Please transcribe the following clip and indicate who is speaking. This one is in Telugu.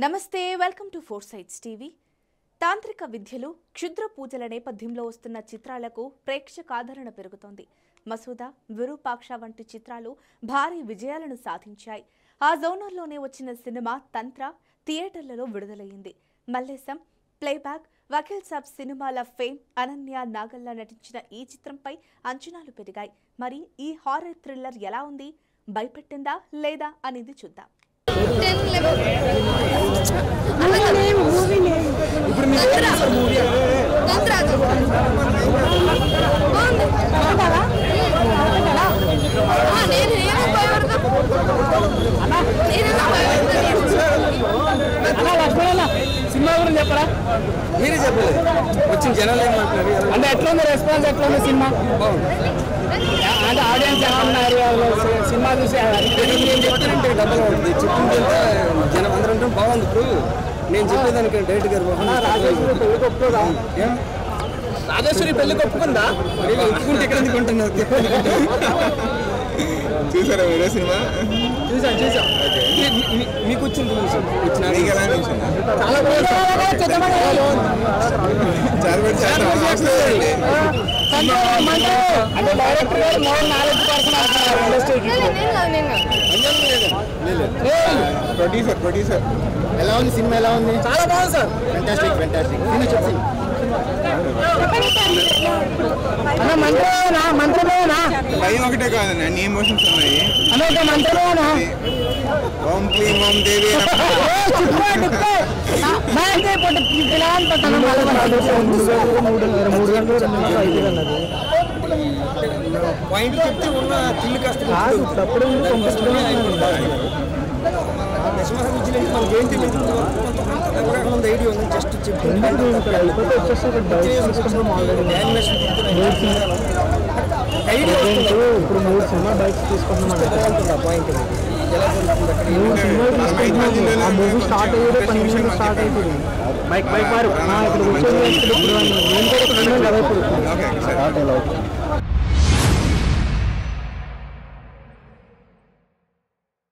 Speaker 1: నమస్తే welcome to four sides TV. తాంత్రిక విద్యలు క్షుద్ర పూజల నేపథ్యంలో వస్తున్న చిత్రాలకు ప్రేక్షక ఆదరణ పెరుగుతోంది. మసూదా, విరూపాక్ష వంటి చిత్రాలు భారీ విజయాలను సాధించాయి. ఆ జోనర్లోనే వచ్చిన సినిమా తంత్ర థియేటర్లలో విడుదలయ్యింది. మల్లేశం, ప్లేబ్యాక్, వకీల్ సాబ్ సినిమాల ఫేమ్ అనన్య నాగల్లా నటించిన ఈ చిత్రంపై అంచనాలు పెరిగాయి. మరి ఈ హారర్ థ్రిల్లర్ ఎలా ఉంది, భయపెట్టిందా లేదా అనేది చూద్దాం.
Speaker 2: సినిమా గురించి చెప్పరా? మీరే చెప్పలేదు. వచ్చిన జనాలు ఏమంటున్నారు అంటే ఎట్లా ఉంది రెస్పాన్స్, ఎట్లా ఉంది సినిమా? అంటే ఆడియన్స్ ఎలా ఉన్నారు సినిమా చూసి? నేను చెప్తానంటే డబ్బులు ఉంటుంది, చెప్పింది జనం అందరూ అంటే బాగుంది. ఇప్పుడు నేను చెప్పేదానికి డైరెక్ట్ గారు రాజేశ్వరి పెళ్లికి ఒప్పుకుందా? ఒప్పుకుంటే ఎక్కడ అనుకుంటున్నారు?
Speaker 3: చూసారా వేరే సినిమా?
Speaker 2: చూసాం. మీకు వచ్చింది అంటే డైరెక్టర్ గారు 4%
Speaker 3: ప్రొడ్యూసర్
Speaker 2: ఎలా ఉంది సినిమా? ఎలా ఉంది? చాలా బాగుంది సార్. ఫెంటాస్టిక్. మంత్రమేనా?
Speaker 3: భయం ఒకటే కాదన్న, అన్ని ఎమోషన్స్ ఉన్నాయి.
Speaker 2: అనే మంత్రమేనా?
Speaker 3: ఓం క్లీం ఓం దేవి
Speaker 2: పాయింట్ చెప్తే ఉన్న తిల్లు కాస్త మనకి ఏంటి ఐడియా ఉంది. జస్ట్ ఇప్పుడు 3 సినిమా బైక్స్ తీసుకుంటున్నాం. పాయింట్ ఎలా జరుగుతుంది? ఆ మూవీ స్టార్ట్ అయ్యేది 10 నిమిషాలు స్టార్ట్ అయిపోయింది. బైక్ మారు ఇక్కడ వచ్చేది. నేను కూడా కదా ఇప్పుడు